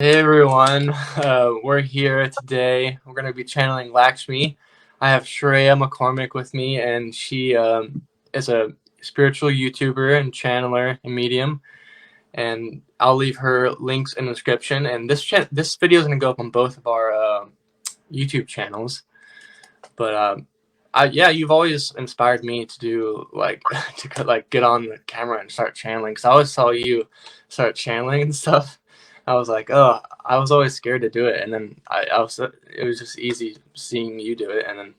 Hey everyone, we're here today. We're going to be channeling Lakshmi. I have Sharayah Mccormick with me, and she is a spiritual YouTuber and channeler and medium. And I'll leave her links in the description. And this video is going to go up on both of our YouTube channels. But yeah, you've always inspired me to do like to like get on the camera and start channeling. Because I always saw you start channeling and stuff. I was like, oh, I was always scared to do it, and then I was. It was just easy seeing you do it, and then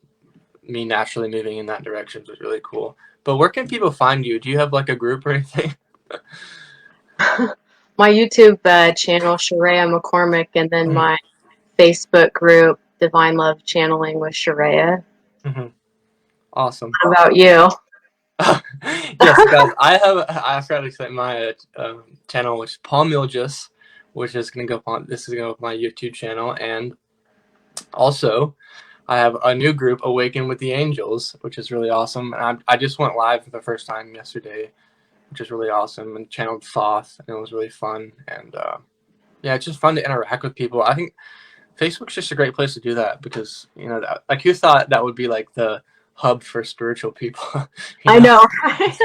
me naturally moving in that direction was really cool. But where can people find you? Do you have like a group or anything? My YouTube channel, Sharayah Mccormick, and then Mhm. my Facebook group, Divine Love Channeling with Sharayah. Mhm. Awesome. How about you? Yes, guys. I forgot to say my channel, which is Paul Miljus, which is gonna go up on this is gonna go up on my YouTube channel, and also I have a new group, Awaken with the Angels, which is really awesome. And I just went live for the first time yesterday, which is really awesome, and channeled Thoth, and it was really fun. And yeah, it's just fun to interact with people. I think Facebook's just a great place to do that because like who thought that would be like the hub for spiritual people, you I know? know, right?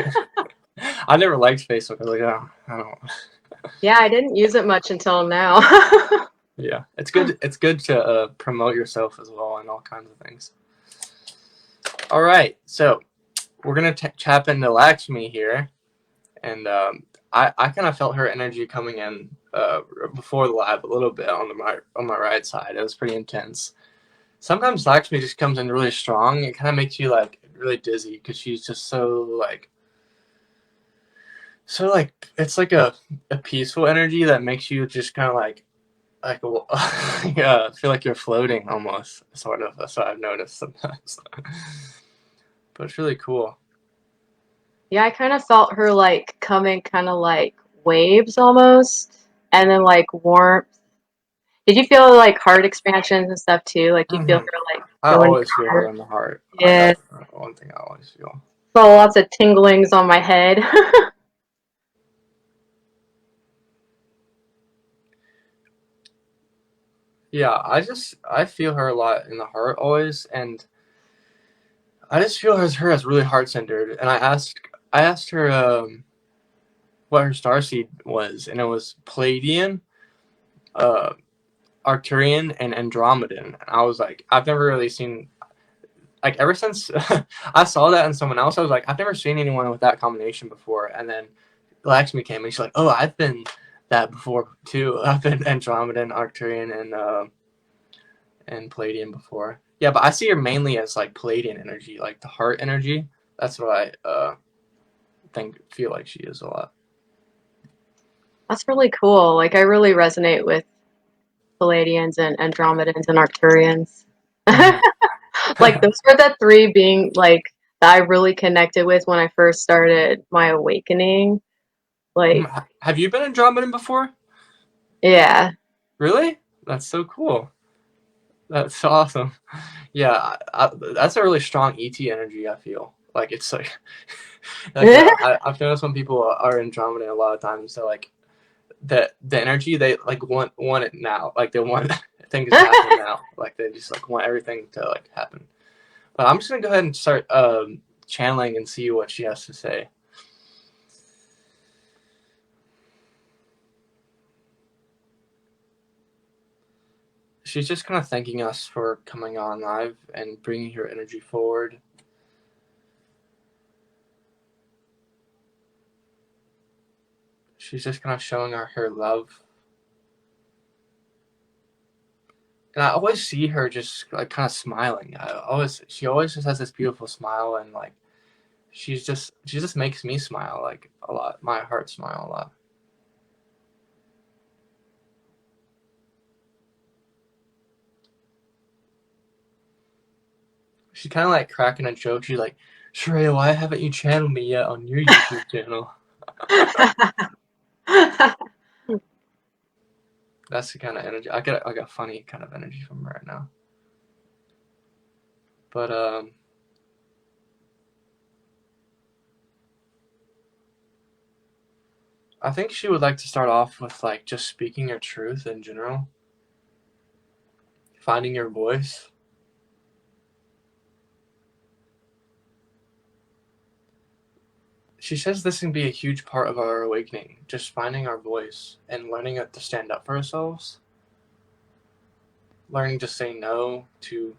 I never liked Facebook. I was like, oh, I don't. Yeah, I didn't use it much until now. Yeah, it's good. It's good to promote yourself as well and all kinds of things. All right, so we're gonna tap into Lakshmi here, and I kind of felt her energy coming in before the live a little bit on my right side. It was pretty intense. Sometimes Lakshmi just comes in really strong. It kind of makes you like really dizzy because she's just so like it's like a peaceful energy that makes you just kind of like yeah, feel like you're floating almost, sort of. That's what I've noticed sometimes. But it's really cool. Yeah, I kind of felt her like coming kind of like waves almost, and then like warmth. Did you feel like heart expansions and stuff too? Like you feel Hmm. her like I going in always your feel her heart? in the heart. Yeah, That's one thing I always feel. so lots of tinglings on my head. Yeah, I feel her a lot in the heart always, and I just feel her as really heart centered. And I asked her what her starseed was, and it was Palladian, uh, Arcturian, and Andromedan. And I was like, I've never really seen like ever since I saw that in someone else. I was like, I've never seen anyone with that combination before. And then Lakshmi came, and she's like, oh, I've been that before too. I've been Andromedan, Arcturian, and Palladian before. Yeah, but I see her mainly as like Palladian energy, like the heart energy. That's what I feel like she is a lot. That's really cool. Like I really resonate with Palladians and Andromedans and Arcturians. Mm-hmm. Like those were the three being like that I really connected with when I first started my awakening. Like, Have you been Andromedan before? yeah. Really? That's so cool. That's so awesome. Yeah, that's a really strong ET energy. I feel like it's like I've noticed when people are Andromeda a lot of times they're like the energy they like want it now. Like they want things to happen now. Like they just like want everything to like happen. But I'm just gonna go ahead and start channeling and see what she has to say. She's just kind of thanking us for coming on live and bringing her energy forward. She's just kind of showing her love. And I always see her just like kind of smiling. She always just has this beautiful smile, and like she just makes me smile like a lot. My heart smile a lot. She's kind of like cracking a joke. She's like, Sharayah, why haven't you channeled me yet on your YouTube channel? That's the kind of energy I get. Like a funny kind of energy from her right now. But I think she would like to start off with like just speaking your truth in general, finding your voice. She says this can be a huge part of our awakening, just finding our voice and learning to stand up for ourselves, learning to say no, to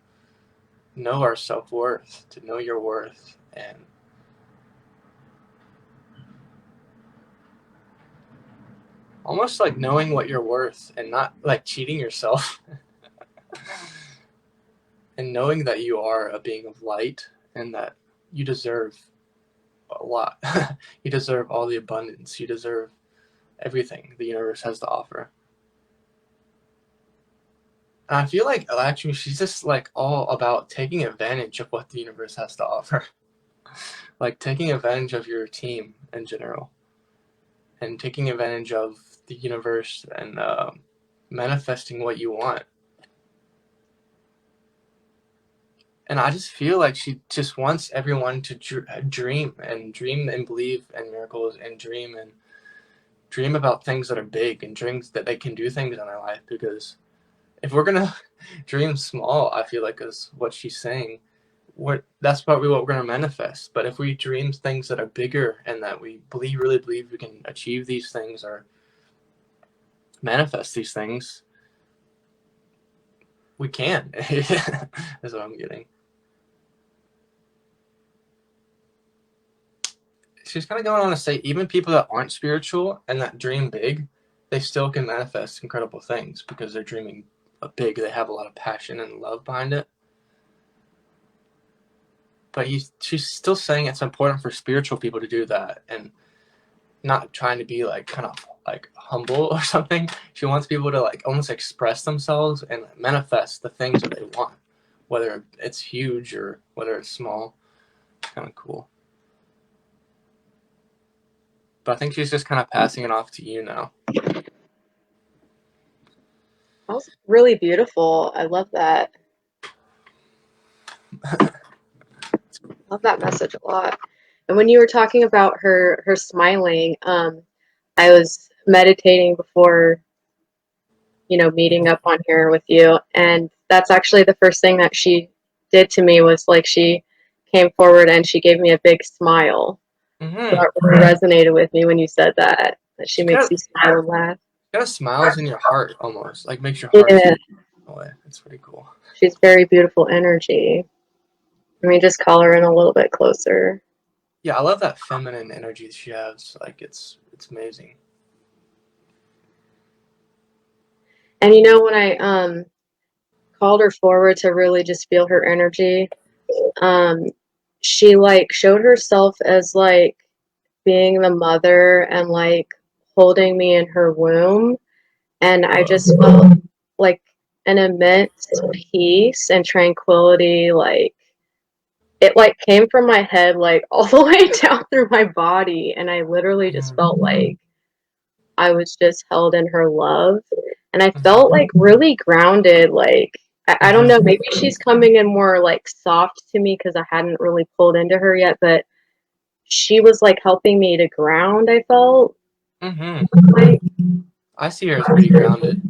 know our self-worth, to know your worth, and almost like knowing what you're worth and not like cheating yourself and knowing that you are a being of light and that you deserve a lot. You deserve all the abundance. You deserve everything the universe has to offer. And I feel like actually she's just like all about taking advantage of what the universe has to offer. Like taking advantage of your team in general and taking advantage of the universe and manifesting what you want. And I just feel like she just wants everyone to dream and believe in miracles and dream about things that are big and dreams that they can do things in their life. Because if we're gonna dream small, I feel like is what she's saying. That's probably what we're gonna manifest. But if we dream things that are bigger and that we really believe we can achieve these things or manifest these things, we can. Is what I'm getting. She's kind of going on to say even people that aren't spiritual and that dream big, they still can manifest incredible things because they're dreaming big. They have a lot of passion and love behind it. But she's still saying it's important for spiritual people to do that and not trying to be like kind of like humble or something. She wants people to like almost express themselves and manifest the things that they want, whether it's huge or whether it's small. It's kind of cool. But I think she's just kind of passing it off to you now. That was really beautiful. I love that. Love that message a lot. And when you were talking about her smiling, I was meditating before, meeting up on here with you, and that's actually the first thing that she did to me was like she came forward and she gave me a big smile. So Mm-hmm. that really resonated with me when you said that she She makes kind you smile and laugh. of smiles in your heart almost, like makes your heart Yeah, feel away. It's pretty cool. she's very beautiful energy. Let me just call her in a little bit closer. Yeah, I love that feminine energy she has. Like it's amazing. And when I called her forward to really just feel her energy, um, she like showed herself as like being the mother and like holding me in her womb, and I Whoa. just felt like an immense peace and tranquility. Like it like came from my head like all the way down through my body, and I literally just Mm-hmm. felt like I was just held in her love, and I felt Mm-hmm. like really grounded. Like I don't know, Mm-hmm. maybe she's coming in more like soft to me because I hadn't really pulled into her yet, but she was like helping me to ground. I felt Mm-hmm. like, I see her as pretty grounded.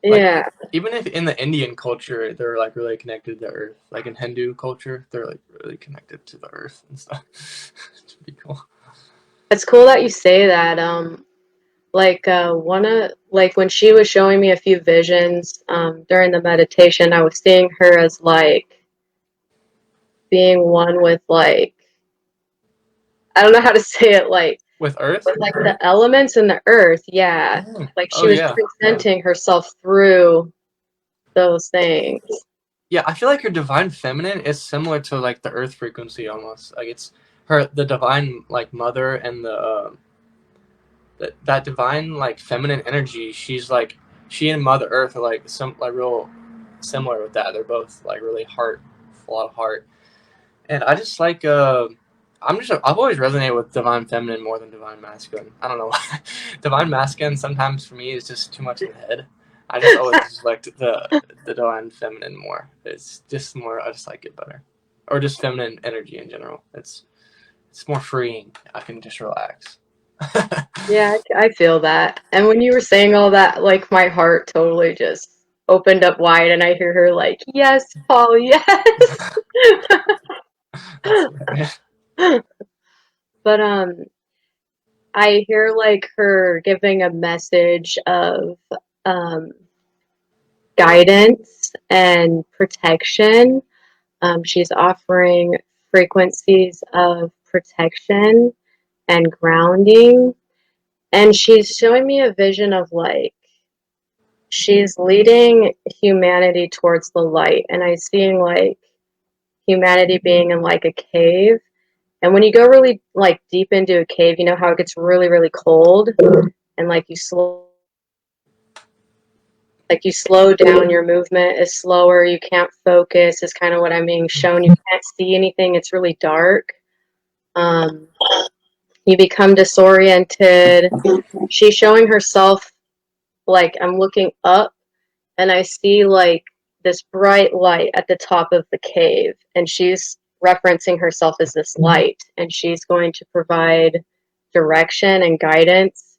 Like yeah, even if in the Indian culture they're like really connected to the earth. Like in Hindu culture, they're like really connected to the earth and stuff. It's pretty cool. it's cool that you say that. Like one of like when she was showing me a few visions during the meditation, I was seeing her as like being one with like I don't know how to say it, like With earth? with like the elements and the earth. Yeah, Mm. like Oh she was yeah. presenting herself through those things. Yeah, I feel like her divine feminine is similar to like the earth frequency almost. Like it's the divine like mother and that divine like feminine energy. She's like she and Mother Earth are like some like real similar with that. They're both like really heart, a lot of heart. And I just like I've always resonated with divine feminine more than divine masculine. I don't know why. Divine masculine sometimes for me is just too much in the head. I just always liked the divine feminine more. It's just more I just like it better. Or just feminine energy in general. It's more freeing. I can just relax. Yeah, I feel that. And when you were saying all that, like my heart totally just opened up wide, and I hear her like, "Yes, Paul, yes." That's funny. But I hear like her giving a message of um guidance and protection. She's offering frequencies of protection and grounding. And she's showing me a vision of like she's leading humanity towards the light. And I seeing like humanity being in like a cave. And when you go really like deep into a cave, you know how it gets really, really cold and like you slow down, your movement is slower, you can't focus, is kind of what I'm being shown. You can't see anything, it's really dark. Um, you become disoriented. She's showing herself like I'm looking up and I see like this bright light at the top of the cave, and she's referencing herself as this light, and she's going to provide direction and guidance.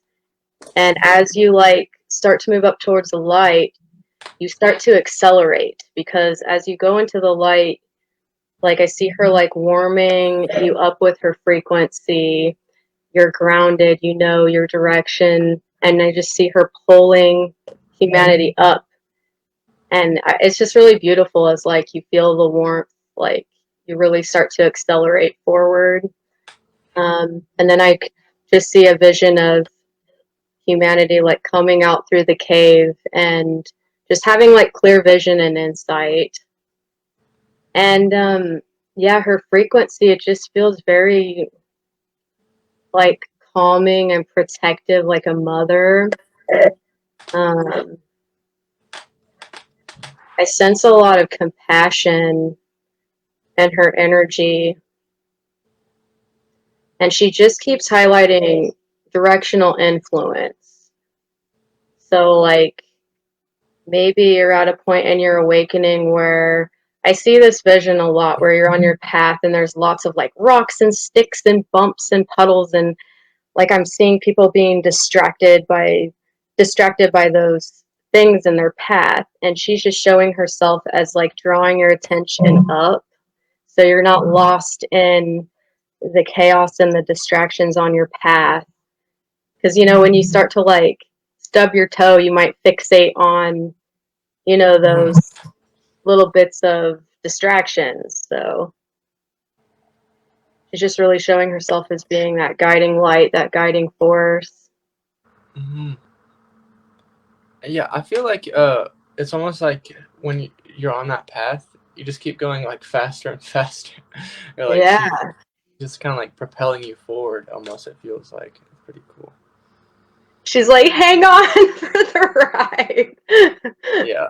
And as you like start to move up towards the light, you start to accelerate because as you go into the light, like I see her like warming you up with her frequency. You're grounded, you know your direction, and I just see her pulling humanity up. And it's just really beautiful as like you feel the warmth, like you really start to accelerate forward. And then I just see a vision of humanity like coming out through the cave and just having like clear vision and insight. And yeah, her frequency, it just feels very like calming and protective, like a mother. Um, I sense a lot of compassion in her energy, and she just keeps highlighting directional influence. So, like, maybe you're at a point in your awakening where I see this vision a lot where you're on your path and there's lots of like rocks and sticks and bumps and puddles, and like I'm seeing people being distracted by those things in their path, and she's just showing herself as like drawing your attention up so you're not lost in the chaos and the distractions on your path. Because you know when you start to like stub your toe, you might fixate on Mhm. those little bits of distractions. So she's just really showing herself as being that guiding light, that guiding force. Mhm. Yeah, I feel like it's almost like when you're on that path, you just keep going like faster and faster, or like Yeah, keep just kind of like propelling you forward. Almost, it feels like it's pretty cool. she's like, hang on for the ride. Yeah,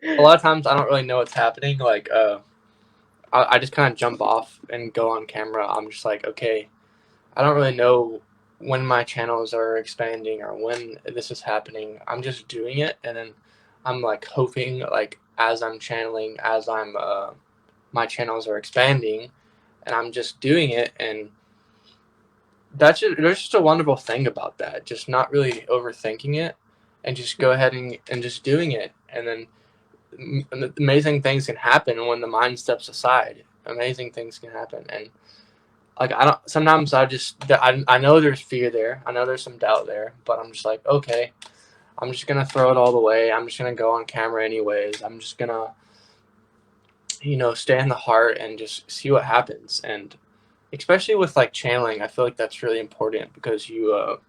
a lot of times I don't really know what's happening. Like, I just kind of jump off and go on camera. I'm just like, okay, I don't really know when my channels are expanding or when this is happening. I'm just doing it, and then I'm like hoping, like as I'm channeling, as I'm my channels are expanding, and I'm just doing it, and there's just a wonderful thing about that. Just not really overthinking it, and just go ahead and just doing it, and then amazing things can happen when the mind steps aside. Amazing things can happen, and like I don't. Sometimes I know there's fear there. I know there's some doubt there, but I'm just like, okay, I'm just gonna throw it all the way. I'm just gonna go on camera anyways. I'm just gonna stay in the heart and just see what happens. And especially with like channeling, I feel like that's really important because you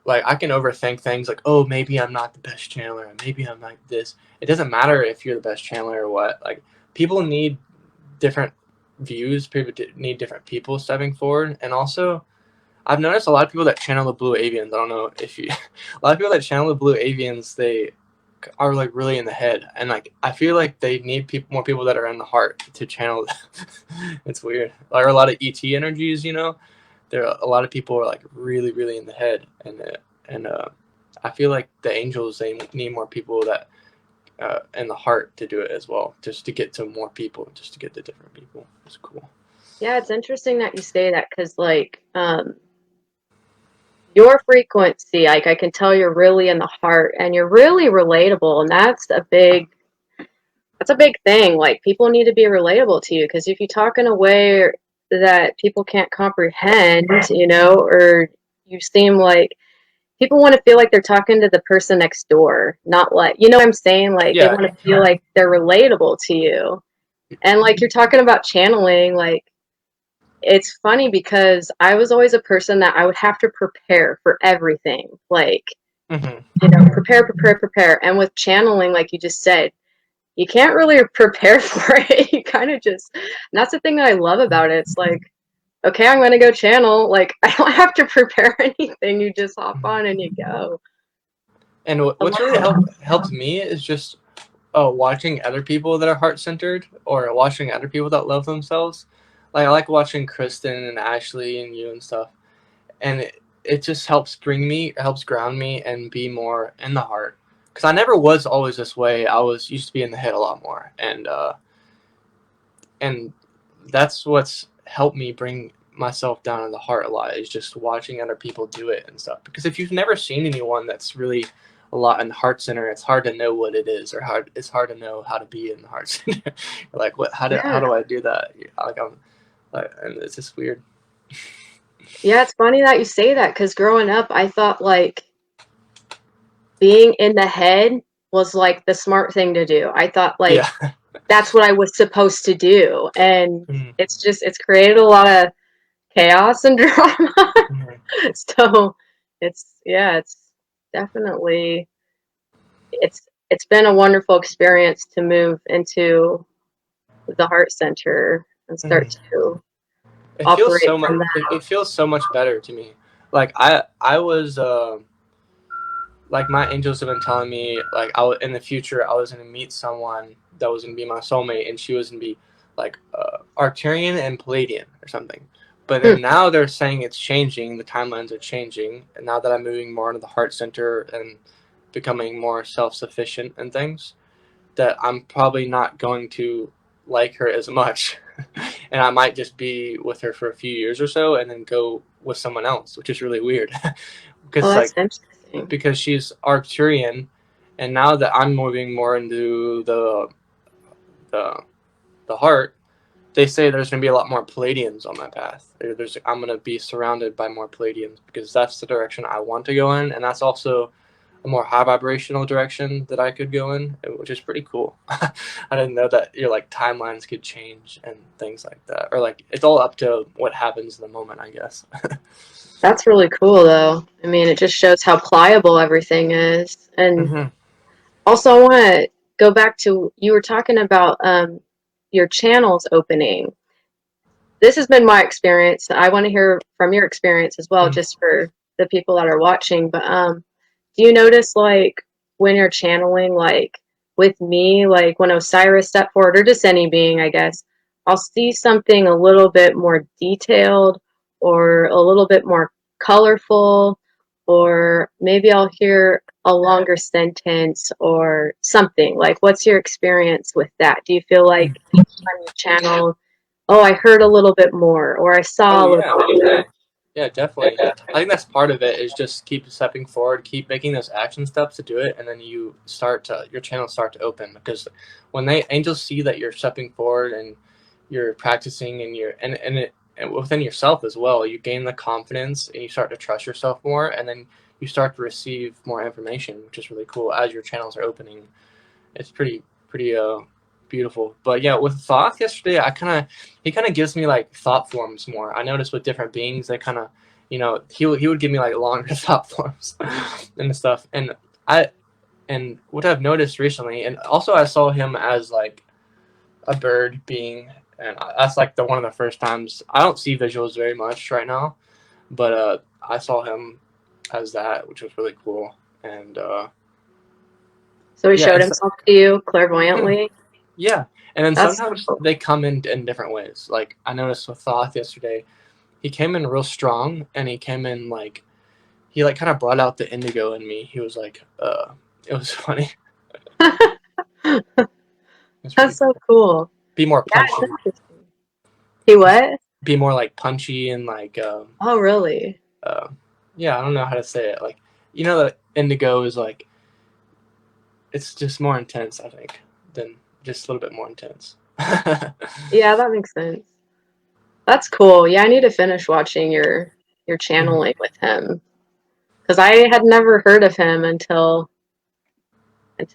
like I can overthink things like, oh, maybe I'm not the best channeler, maybe I'm like this. It doesn't matter if you're the best channeler or what. Like people need different views. People need different people stepping forward, and also I've noticed a lot of people that channel the blue avians. I don't know if you, a lot of people that channel the blue avians, they are like really in the head, and like I feel like they need more people that are in the heart to channel. It's weird. Like a lot of ET energies, there are a lot of people are like really, really in the head, and I feel like the angels they need more people that and the heart to do it as well, just to get to more people, just to get to different people. It's cool. Yeah, it's interesting that you say that because, like, your frequency, like, I can tell you're really in the heart and you're really relatable, and that's a big thing. Like, people need to be relatable to you because if you talk in a way that people can't comprehend, or you seem like people want to feel like they're talking to the person next door, not like, you know what I'm saying? Like, they Yeah. want to feel like they're relatable to you. And like you're talking about channeling, like it's funny because I was always a person that I would have to prepare for everything. Like, Hmm. prepare, prepare, prepare. And with channeling, like you just said, you can't really prepare for it. You kind of just, and that's the thing that I love about it. It's like, okay, I'm going to go channel. Like, I don't have to prepare anything. You just hop on and you go. And I what's really helped me is just watching other people that are heart centered, or watching other people that love themselves. Like I like watching Kristen and Ashley and you and stuff, and it just helps ground me and be more in the heart. Because I never was always this way. I was used to be in the head a lot more, and that's what's helped me bring myself down in the heart a lot, is just watching other people do it and stuff. Because if you've never seen anyone that's really a lot in the heart center, it's hard to know what it is, or it's hard to know how to be in the heart center. You're like, what? How yeah. do I do that? Like I'm like, and it's just weird. Yeah, it's funny that you say that because growing up, I thought like being in the head was like the smart thing to do. I thought like Yeah. that's what I was supposed to do. And Mhm. it's created a lot of chaos and drama. Mhm. So it's definitely it's been a wonderful experience to move into the heart center and start Mhm. to It feels operate so much. from that. It feels so much better to me. Like I was like my angels have been telling me like in the future I was gonna meet someone that was gonna be my soulmate, and she was gonna be like Arcturian and Palladian or something. But Hmm. then now they're saying it's changing. The timelines are changing, and now that I'm moving more into the heart center and becoming more self sufficient and things, that I'm probably not going to like her as much, and I might just be with her for a few years or so, and then go with someone else, which is really weird, Oh, because that's like interesting. because she's Arcturian, and now that I'm moving more into the the heart, they say there's going to be a lot more Palladians on my path. I'm going to be surrounded by more Palladians because that's the direction I want to go in, and that's also a more high vibrational direction that I could go in, which is pretty cool. I didn't know that your like timelines could change and things like that, or like it's all up to what happens in the moment, I guess. That's really cool, though. I mean, it just shows how pliable everything is. And Hmm. also, I want to go back to you were talking about your channels opening. This has been my experience. I want to hear from your experience as well, just for the people that are watching. But do you notice, like, when you're channeling, like with me, like when Osiris stepped forward, or just any being, I guess, I'll see something a little bit more detailed or a little bit more colorful, or maybe I'll hear a longer sentence or something. Like, what's your experience with that? Do you feel like each time you channel, oh, I heard a little bit more, or I Oh saw a little yeah, bit more? yeah, definitely. I think that's part of it, is just keep stepping forward, keep making those action steps to do it, and then your channels start to open, because when they angels see that you're stepping forward and you're practicing, and and within yourself as well, you gain the confidence and you start to trust yourself more, and then you start to receive more information, which is really cool as your channels are opening. It's pretty beautiful. But yeah, with Thoth yesterday, he kind of gives me like thought forms more. I noticed with different beings, they kind of, he would give me like longer thought forms and stuff. I and what I've noticed recently, and also I saw him as like a bird being, and that's like the one of the first times. I don't see visuals very much right now, but I saw him as that, which was really cool. And So he yeah, showed himself to you clairvoyantly. yeah, and then That's sometimes they come in different ways. Like I noticed with Thoth yesterday, he came in real strong, and he came in like he like kind of brought out the indigo in me. He was like, it was funny. It's pretty That's so cool. cool. Be more Yeah, it's punchy. interesting. He what? Be more like punchy and like Oh, really? uh, yeah, I don't know how to say it. Like you know that indigo is like it's just more intense, I think, than just a little bit more intense. Yeah, that makes sense. That's cool. Yeah, I need to finish watching your Mhm. channeling with him because I had never heard of him until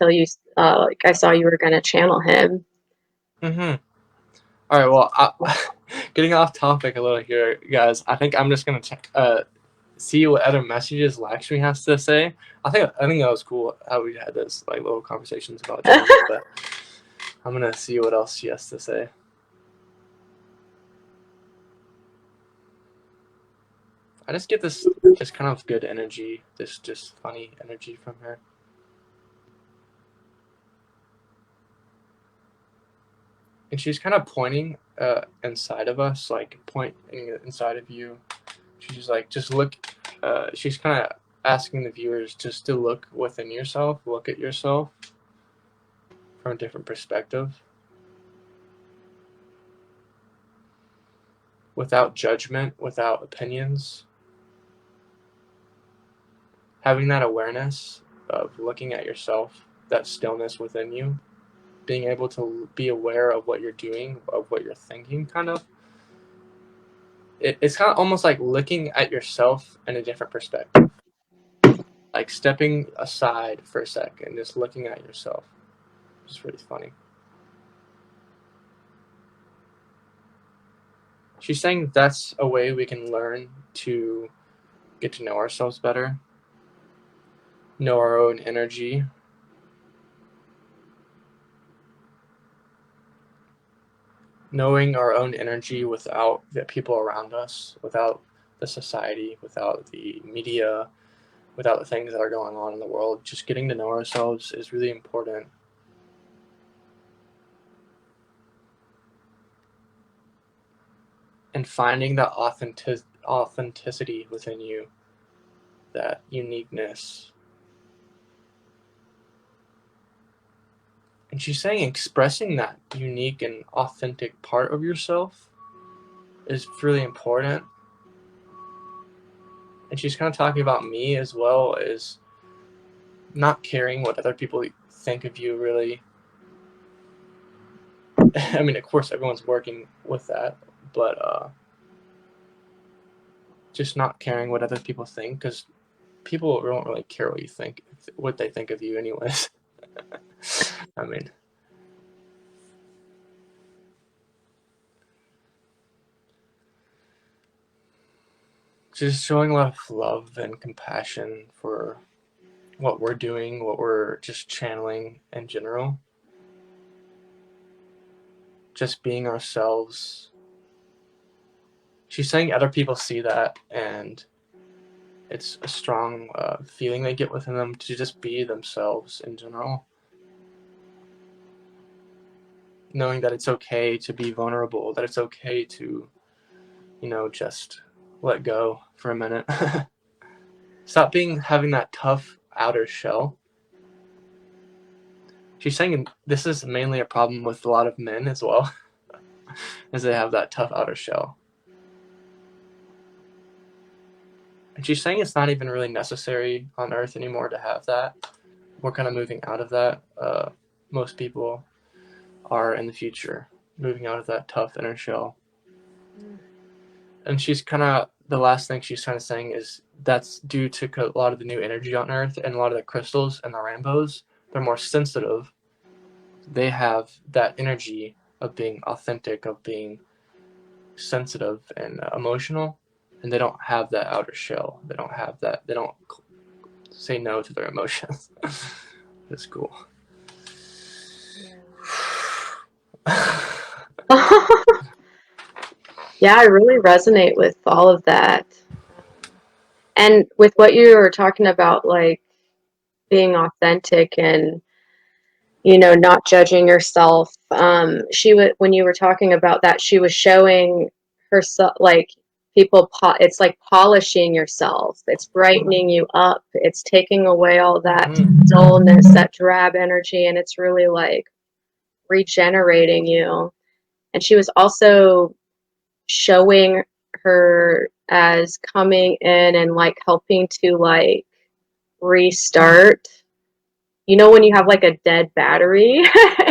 you like I saw you were gonna channel him. Mhm. All right. Well, getting off topic a little here, guys. I think I'm just gonna check, see what other messages Lakshmi has to say. I think that was cool how we had this like little conversations about channeling, but I'm gonna see what else she has to say. I just get this just kind of good energy, this just funny energy from her. And she's kind of pointing inside of us, like pointing inside of you. She's like, just look. She's kind of asking the viewers just to look within yourself, look at yourself from a different perspective, without judgment, without opinions. Having that awareness of looking at yourself, that stillness within you, being able to be aware of what you're doing, of what you're thinking, kind of. It's kind of almost like looking at yourself in a different perspective, like stepping aside for a second, just looking at yourself. It's really funny. She's saying that's a way we can learn to get to know ourselves better, know our own energy, knowing our own energy without the people around us, without the society, without the media, without the things that are going on in the world. Just getting to know ourselves is really important. And finding that authenticity within you, that uniqueness. And she's saying expressing that unique and authentic part of yourself is really important. And she's kind of talking about me as well as not caring what other people think of you, really. I mean, of course, everyone's working with that, but just not caring what other people think because people don't really care what you think, what they think of you, anyways. I mean, just showing a lot of love and compassion for what we're doing, what we're just channeling in general. Just being ourselves. She's saying other people see that, and it's a strong feeling they get within them to just be themselves in general. Knowing that it's okay to be vulnerable, that it's okay to, just let go for a minute. Stop having that tough outer shell. She's saying this is mainly a problem with a lot of men as well, as they have that tough outer shell. And she's saying it's not even really necessary on Earth anymore to have that. We're kind of moving out of that. Most people are in the future moving out of that tough inner shell. And she's kind of the last thing she's kind of saying is that's due to a lot of the new energy on Earth and a lot of the crystals and the rainbows. They're more sensitive. They have that energy of being authentic, of being sensitive and emotional, and they don't have that outer shell. They don't have that. They don't say no to their emotions. That's cool. Yeah, I really resonate with all of that. And with what you were talking about, like being authentic and, not judging yourself. She was, when you were talking about that, she was showing herself, like it's like polishing yourself. It's brightening you up. It's taking away all that dullness, that drab energy, and it's really like regenerating you. And she was also showing her as coming in and like helping to like restart. You know when you have like a dead battery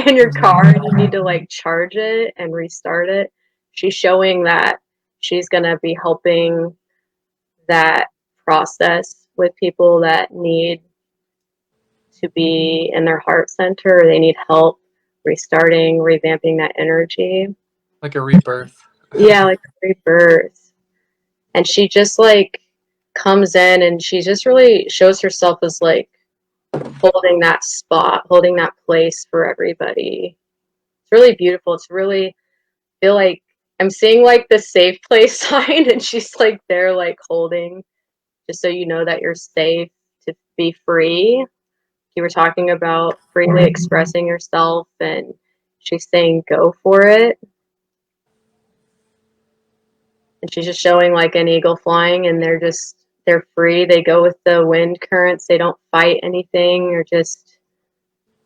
in your car and you need to like charge it and restart it? She's showing that she's going to be helping that process with people that need to be in their heart center, or they need help restarting, revamping that energy. Like a rebirth. Yeah, like a rebirth. And she just like comes in and she just really shows herself as like holding that spot, holding that place for everybody. It's really beautiful. It's really feel like I'm seeing like the safe place sign and she's like there like holding just so you know that you're safe to be free. You were talking about freely expressing yourself and she's saying go for it. And she's just showing like an eagle flying and they're free. They go with the wind currents. They don't fight anything or just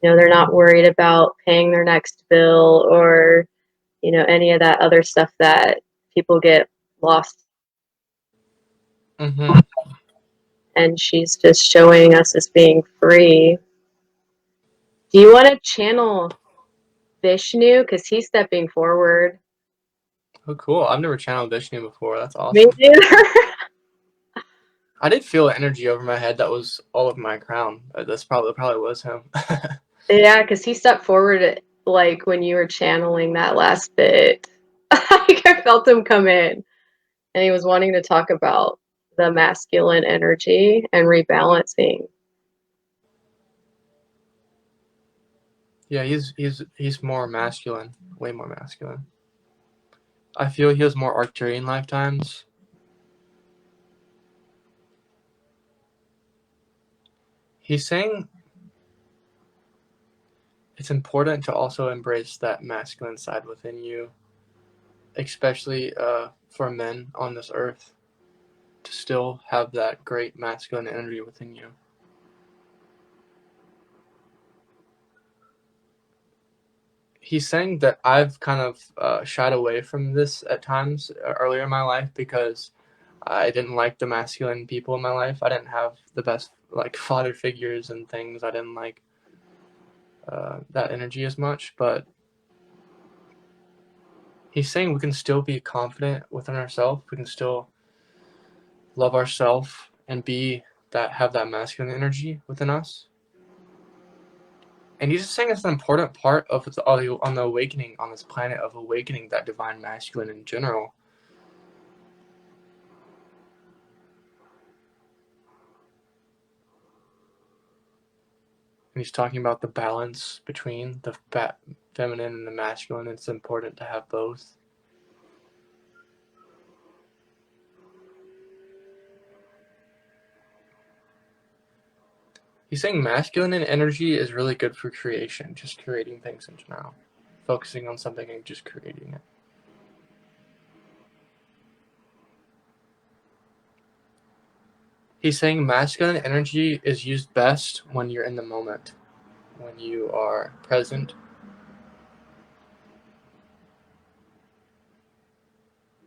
they're not worried about paying their next bill or any of that other stuff that people get lost. Mm-hmm. And she's just showing us as being free. Do you want to channel Vishnu? Because he's stepping forward. Oh, cool. I've never channeled Vishnu before. That's Me awesome. neither. I did feel energy over my head that was all of my crown. That's probably was him. Yeah, because he stepped forward like when you were channeling that last bit. I felt him come in and he was wanting to talk about the masculine energy and rebalancing. Yeah, he's more masculine, way more masculine. I feel he has more Arcturian lifetimes. He's saying it's important to also embrace that masculine side within you, especially for men on this earth, to still have that great masculine energy within you. He's saying that I've kind of shied away from this at times earlier in my life because I didn't like the masculine people in my life. I didn't have the best like father figures and things. I didn't like that energy as much. But he's saying we can still be confident within ourselves. We can still love ourselves and have that masculine energy within us. And he's just saying it's an important part of on the awakening on this planet of awakening that divine masculine in general. And he's talking about the balance between the feminine and the masculine. It's important to have both. He's saying masculine energy is really good for creation, just creating things in general, focusing on something and just creating it. He's saying masculine energy is used best when you're in the moment, when you are present.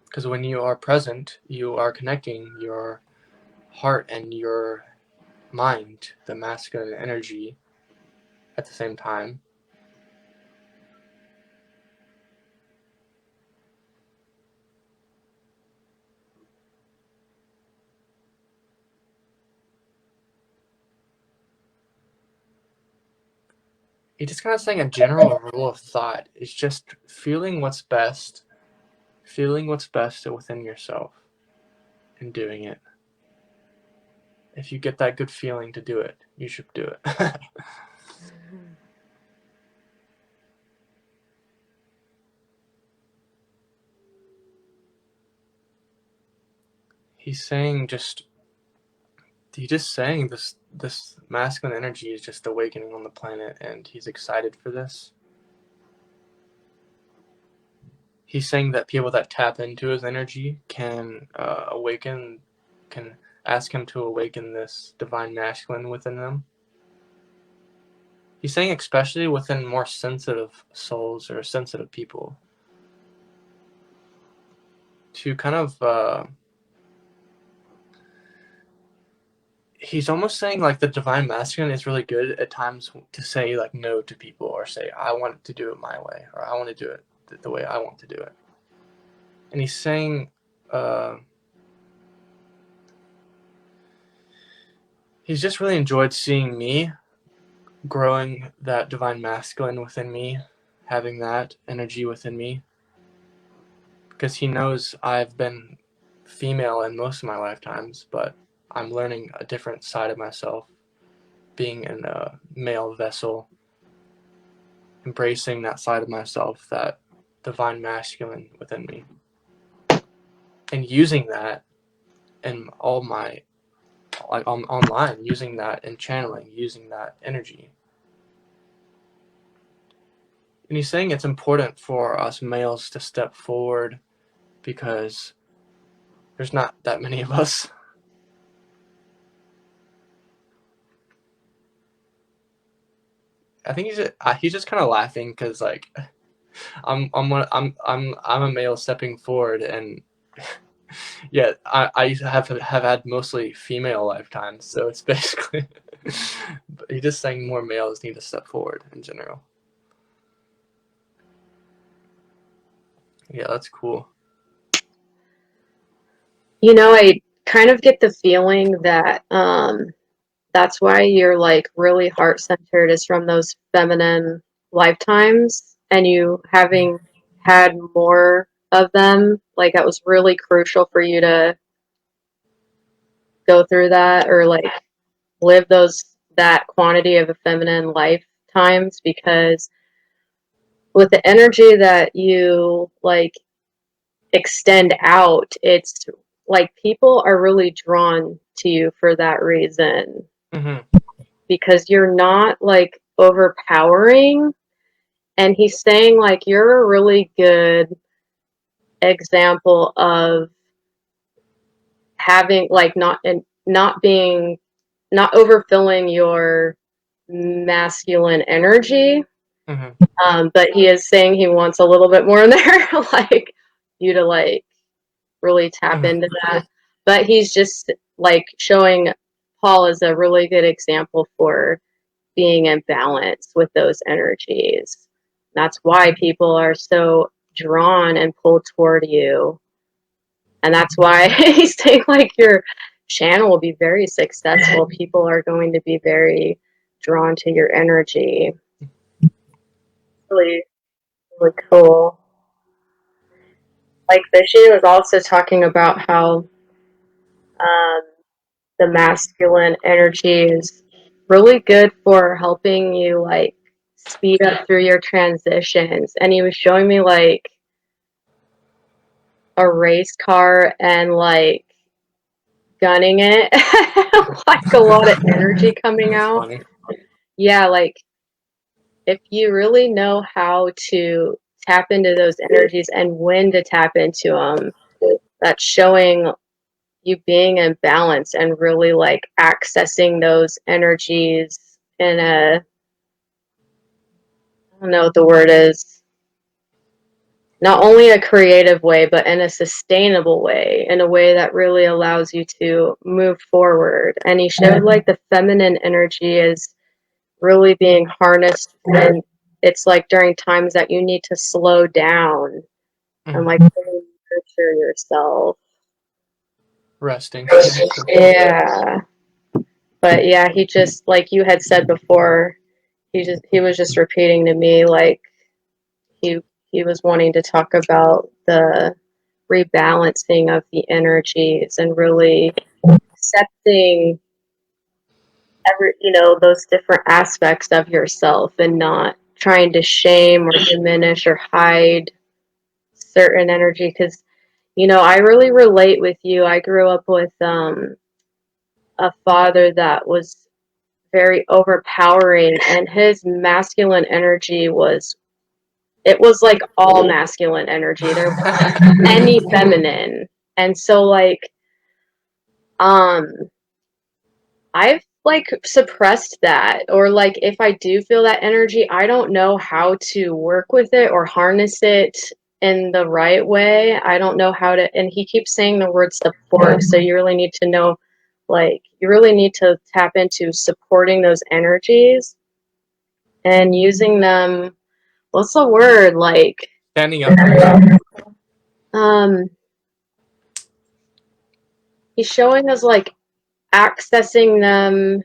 Because when you are present, you are connecting your heart and your mind, the masculine energy, at the same time. He's just kind of saying a general rule of thought is just feeling what's best within yourself and doing it. If you get that good feeling to do it, you should do it. He's saying this masculine energy is just awakening on the planet and he's excited for this. he's saying that people that tap into his energy can can ask him to awaken this divine masculine within them. He's saying especially within more sensitive souls or sensitive people, to kind of he's almost saying like the divine masculine is really good at times to say like no to people, or say I want to do it my way, or I want to do it the way I want to do it. And he's saying he's just really enjoyed seeing me growing that divine masculine within me, having that energy within me, because he knows I've been female in most of my lifetimes, but I'm learning a different side of myself, being in a male vessel, embracing that side of myself, that divine masculine within me, and using that in all my, like online, using that in channeling, using that energy. And he's saying it's important for us males to step forward because there's not that many of us. I think he's just kind of laughing because like I'm a male stepping forward, and yeah, I have had mostly female lifetimes, so it's basically he's just saying more males need to step forward in general. Yeah, that's cool. You know, I kind of get the feeling that that's why you're like really heart centered is from those feminine lifetimes, and you having had more of them, like that was really crucial for you to go through that, or like live those that quantity of a feminine lifetimes, because with the energy that you like extend out, it's like people are really drawn to you for that reason, Mm-hmm. because you're not like overpowering. And he's saying like you're a really good example of having like not being, not overfilling your masculine energy. Mm-hmm. But he is saying he wants a little bit more in there, like you to like really tap Mm-hmm. into that. But he's just like showing Paul as a really good example for being in balance with those energies. That's why people are so drawn and pulled toward you. And that's why he's saying like your channel will be very successful. People are going to be very drawn to your energy. Really, really cool. Like Vishy was also talking about how um, the masculine energy is really good for helping you like speed up through your transitions. And he was showing me like a race car and like gunning it, like a lot of energy coming That's out. funny. Yeah, like if you really know how to tap into those energies and when to tap into them, that's showing you being in balance and really like accessing those energies in a, I don't know what the word is, not only a creative way, but in a sustainable way, in a way that really allows you to move forward. And he showed like the feminine energy is really being harnessed, and it's like during times that you need to slow down and like Mm-hmm. really nurture yourself. Resting. Yeah. But yeah, he just like you had said before, he was just repeating to me like he he was wanting to talk about the rebalancing of the energies and really accepting every, you know, those different aspects of yourself, and not trying to shame or diminish or hide certain energy. Because you know, I really relate with you. I grew up with a father that was very overpowering, and his masculine energy was it was like all masculine energy. There wasn't any feminine. And so like um I've like suppressed that, or like if I do feel that energy, I don't know how to work with it or harness it in the right way. I don't know how to, and he keeps saying the word support, so you really need to know, like you really need to tap into supporting those energies and using them. What's the word? Like Standing up for yourself. um he's showing us like accessing them.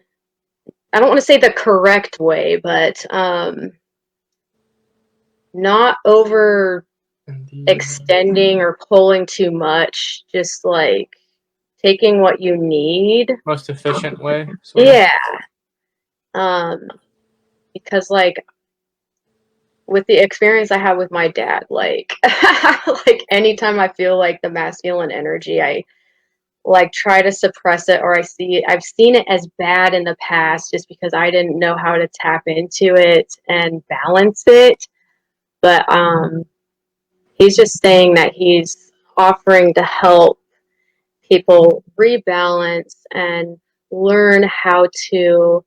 I don't want to say the correct way, but not over Indeed. extending or pulling too much, just like taking what you need. Most efficient way, sort of. Yeah. Um, because like with the experience I had with my dad, like like anytime I feel like the masculine energy, I like try to suppress it, or I've seen it as bad in the past just because I didn't know how to tap into it and balance it. But he's just saying that he's offering to help people rebalance and learn how to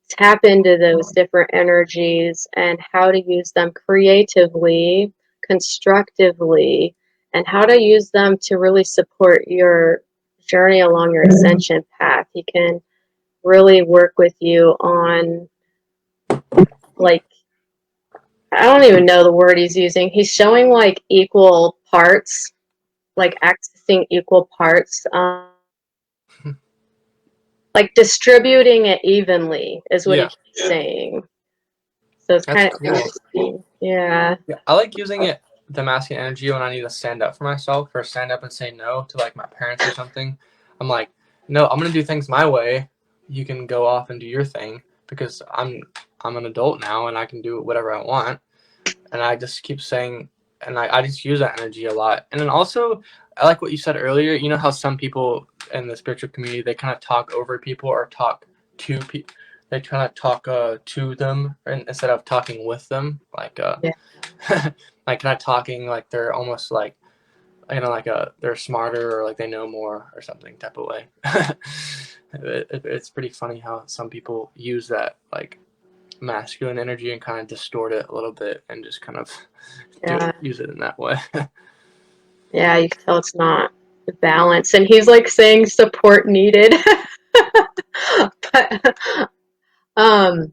tap into those different energies and how to use them creatively, constructively, and how to use them to really support your journey along your ascension path. He can really work with you on, like, I don't even know the word he's using. He's showing like equal parts, like accessing equal parts. Like distributing it evenly is what he Yeah, keeps saying. So it's that's kind of cool. interesting. Yeah. Yeah, I like using it, the masculine energy, when I need to stand up for myself or stand up and say no to like my parents or something. I'm like, no, I'm gonna do things my way. You can go off and do your thing because I'm an adult now and I can do whatever I want. And I just keep saying, and I just use that energy a lot. And then also, I like what you said earlier. You know how some people in the spiritual community, they kind of talk over people or talk to people. They kind of talk to them instead of talking with them, like Yeah. like kind of talking like they're almost like, like they're smarter or like they know more or something type of way. It's pretty funny how some people use that like masculine energy and kind of distort it a little bit and just kind of Yeah. use it in that way. Yeah. You can tell it's not balanced. And he's like saying support needed. But, um,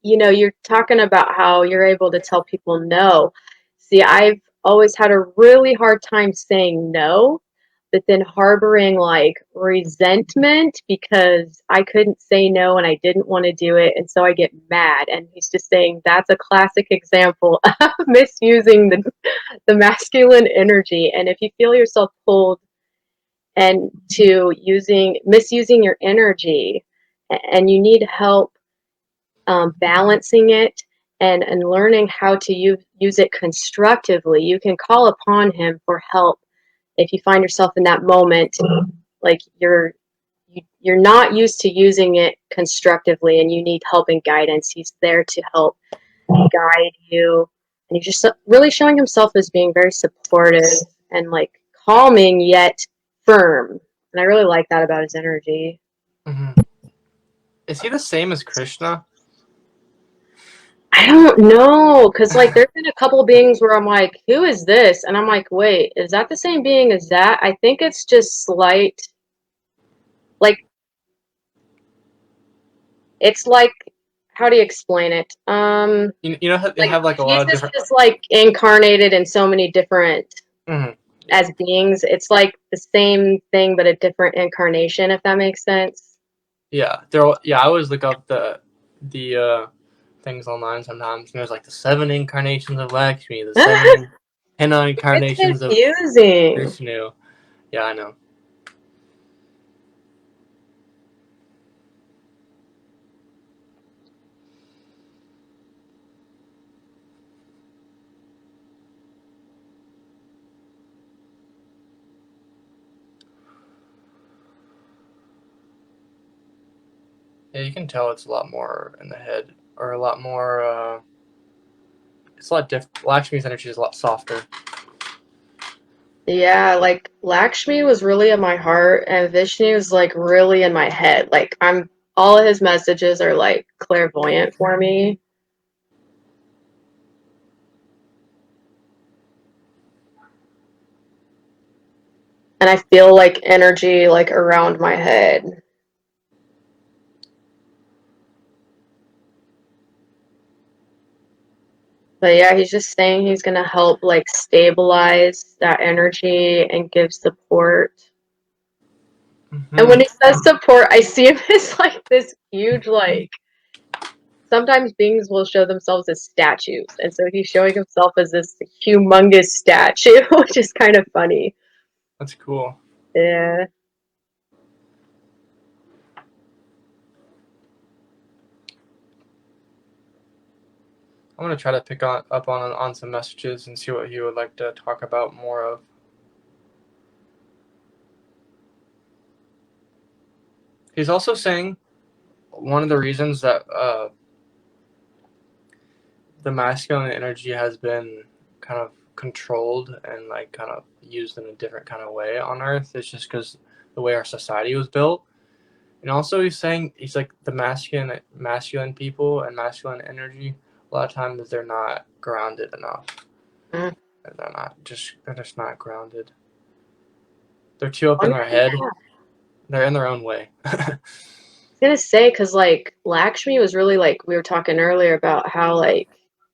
you're talking about how you're able to tell people no. See, I've always had a really hard time saying no, but then harboring like resentment because I couldn't say no and I didn't want to do it. And so I get mad. And he's just saying that's a classic example of misusing the masculine energy. And if you feel yourself pulled and to misusing your energy and you need help balancing it and learning how to use it constructively. You can call upon him for help if you find yourself in that moment, like you're not used to using it constructively and you need help and guidance. He's there to help guide you, and he's just really showing himself as being very supportive and like calming yet firm. And I really like that about his energy. Hmm. Is he the same as Krishna? I don't know, because like there's been a couple beings where I'm like, who is this? And I'm like, wait, is that the same being as that? I think it's just slight, like it's like, how do you explain it? You know how they Like have like a lot he's of different. just like incarnated in so many different Mhm. as beings. It's like the same thing but a different incarnation, if that makes sense. Yeah, yeah. I always look up the things online sometimes. And there's like the 7 incarnations of Lakshmi, the seven henna It's incarnations of confusing. Vishnu. Yeah, I know. Yeah, you can tell it's a lot more in the head, or a lot more. it's a lot different. Lakshmi's energy is a lot softer. Yeah, like Lakshmi was really in my heart and Vishnu is like really in my head. Like I'm all of his messages are like clairvoyant for me. And I feel like energy like around my head. But yeah, he's just saying he's gonna help like stabilize that energy and give support. And when Mm-hmm. he says support, I see him as like this huge like sometimes beings will show themselves as statues. And so he's showing himself as this humongous statue, which is kind of funny. That's cool. Yeah. I'm gonna try to pick up on some messages and see what he would like to talk about more of. He's also saying one of the reasons that the masculine energy has been kind of controlled and like kind of used in a different kind of way on Earth is just because the way our society was built. And also, he's saying he's like the masculine people and masculine energy. A lot of times they're not grounded enough. Mm. They're just not grounded. They're too up in their head. They're in their own way. I was gonna say, because like Lakshmi was really like we were talking earlier about how like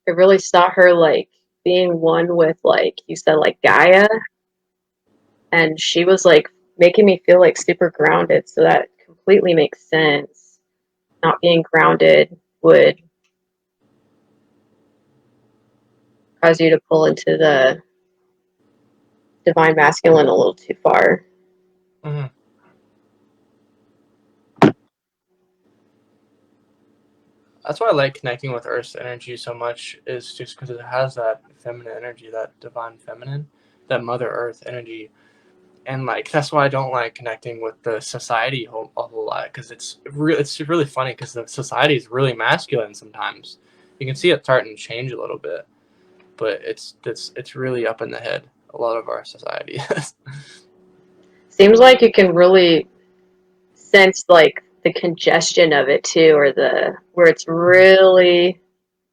it really saw her like being one with like you said like Gaia, and she was like making me feel like super grounded. So that completely makes sense. Not being grounded would cause you to pull into the divine masculine a little too far. Mm-hmm. That's why I like connecting with Earth's energy so much. Is just because it has that feminine energy, that divine feminine, that Mother Earth energy, and like that's why I don't like connecting with the society a whole lot because it's really funny because the society is really masculine sometimes. You can see it starting to change a little bit, but it's really up in the head. A lot of our society. Seems like you can really sense like the congestion of it too, or the where it's really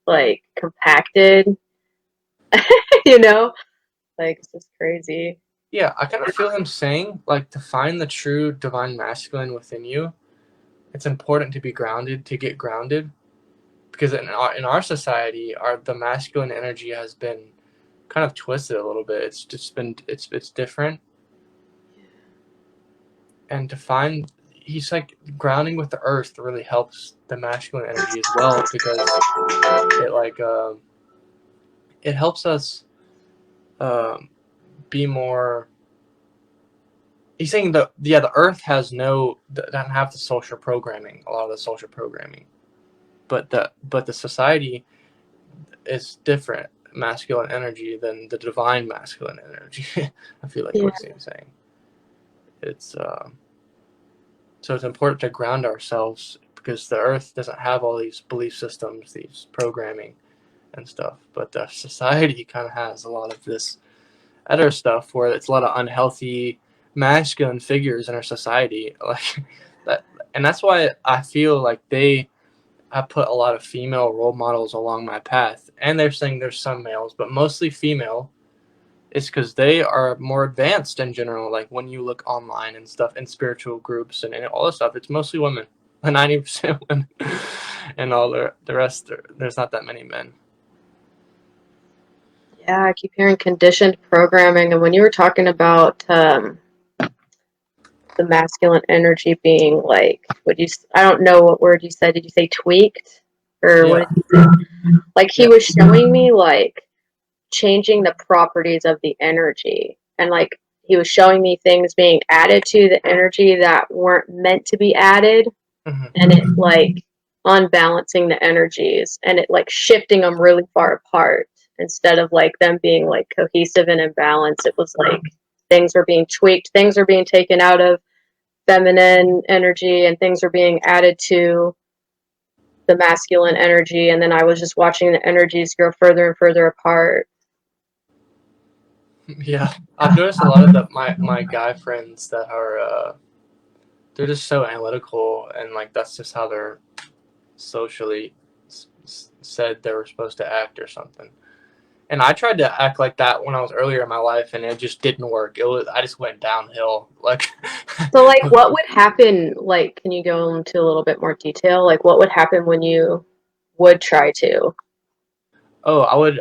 like compacted, you know? Like it's just crazy. Yeah, I kind of feel him saying like to find the true divine masculine within you. It's important to be grounded to get grounded because in our society, the masculine energy has been kind of twisted a little bit. It's just been it's different, and to find he's like grounding with the earth really helps the masculine energy as well because it like it helps us um, be more. He's saying that the earth has doesn't have the social programming, a lot of the social programming, but the society is different masculine energy than the divine masculine energy. I feel like Yeah. what he's saying. It's so it's important to ground ourselves because the earth doesn't have all these belief systems, these programming and stuff, but the society kind of has a lot of this other stuff where it's a lot of unhealthy masculine figures in our society, like that, and that's why I feel like I put a lot of female role models along my path, and they're saying there's some males, but mostly female. It's because they are more advanced in general. Like when you look online and stuff in spiritual groups and all this stuff, it's mostly women. 90% women, and all the rest. There's not that many men. Yeah, I keep hearing conditioned programming, and when you were talking about the masculine energy being like, would you? I don't know what word you said. Did you say tweaked, or what Yeah, did you say? Like he yeah. was showing me like changing the properties of the energy, and like he was showing me things being added to the energy that weren't meant to be added, Hmm. and it like unbalancing the energies and it like shifting them really far apart instead of like them being like cohesive and in balance. It was like things were being tweaked, things were being taken out of feminine energy and things were being added to the masculine energy, and then I was just watching the energies grow further and further apart. Yeah, I've noticed a lot of my guy friends that are they're just so analytical, and like that's just how they're socially said they were supposed to act or something. And I tried to act like that when I was earlier in my life, and it just didn't work. I just went downhill. Like, So, like, what would happen? Like, can you go into a little bit more detail? Like, what would happen when you would try to? oh, I would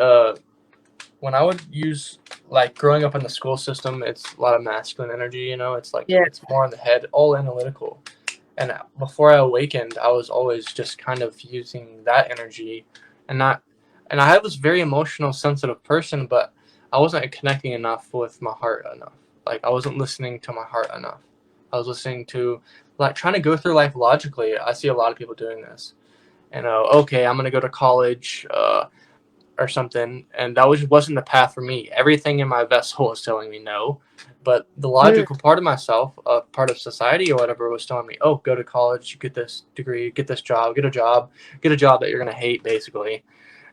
when I would use, like, growing up in the school system, it's a lot of masculine energy. It's like Yeah. it's more in the head, all analytical. And before I awakened, I was always just kind of using that energy, and not. And I was a very emotional, sensitive person, but I wasn't connecting enough with my heart enough. Like I wasn't listening to my heart enough. I was listening to, like, trying to go through life logically. I see a lot of people doing this. And okay, I'm gonna go to college. Or something, and that wasn't the path for me. Everything in my vessel was telling me no, but the Mm. logical part of myself, part of society or whatever, was telling me, oh, go to college, get this degree, get this job, get a job that you're gonna hate, basically.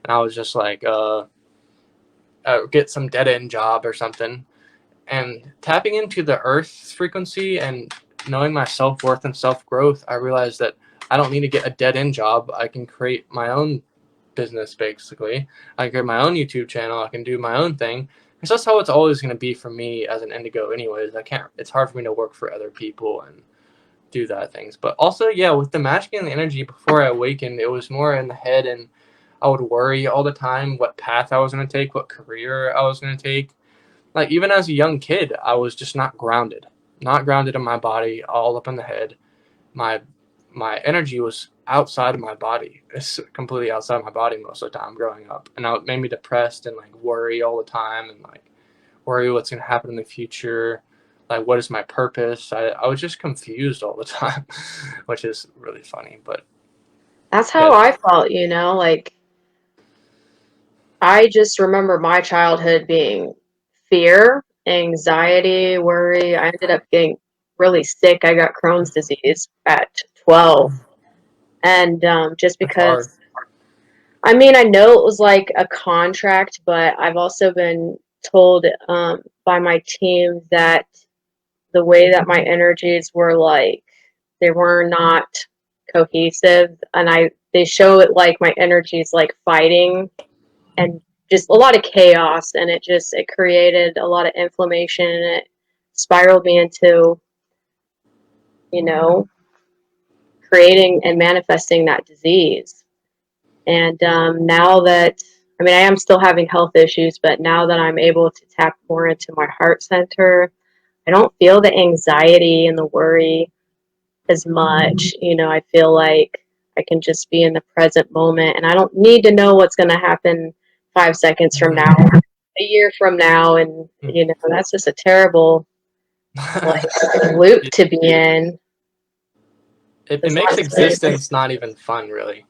And I was just like, get some dead end job or something. And tapping into the earth's frequency and knowing my self-worth and self-growth, I realized that I don't need to get a dead end job. I can create my own business, basically. I can create my own YouTube channel. I can do my own thing, because that's how it's always going to be for me as an indigo anyways. It's hard for me to work for other people and do that things. But also, yeah, with the masculine energy, before I awakened, it was more in the head, and I would worry all the time what path I was going to take, what career I was going to take. Like, even as a young kid, I was just not grounded in my body, all up in the head. My energy was outside of my body. It's completely outside of my body most of the time growing up, and it made me depressed and like worry all the time, and like worry what's gonna happen in the future. Like, what is my purpose? I was just confused all the time, which is really funny. But That's how yeah, I felt, like I just remember my childhood being fear, anxiety, worry. I ended up getting really sick. I got Crohn's disease at 12. And just that's hard. because, I mean, I know it was like a contract, but I've also been told by my team that the way that my energies were like, they were not cohesive. And they show it like my energies like fighting and just a lot of chaos, and it created a lot of inflammation, and it spiraled me into you know creating and manifesting that disease. And now that, I mean, I am still having health issues, but now that I'm able to tap more into my heart center, I don't feel the anxiety and the worry as much. I feel like I can just be in the present moment, and I don't need to know what's going to happen 5 seconds from now, Mhm. a year from now. And that's just a terrible like loop it, to be in. it It's makes not good. existence not even fun, really.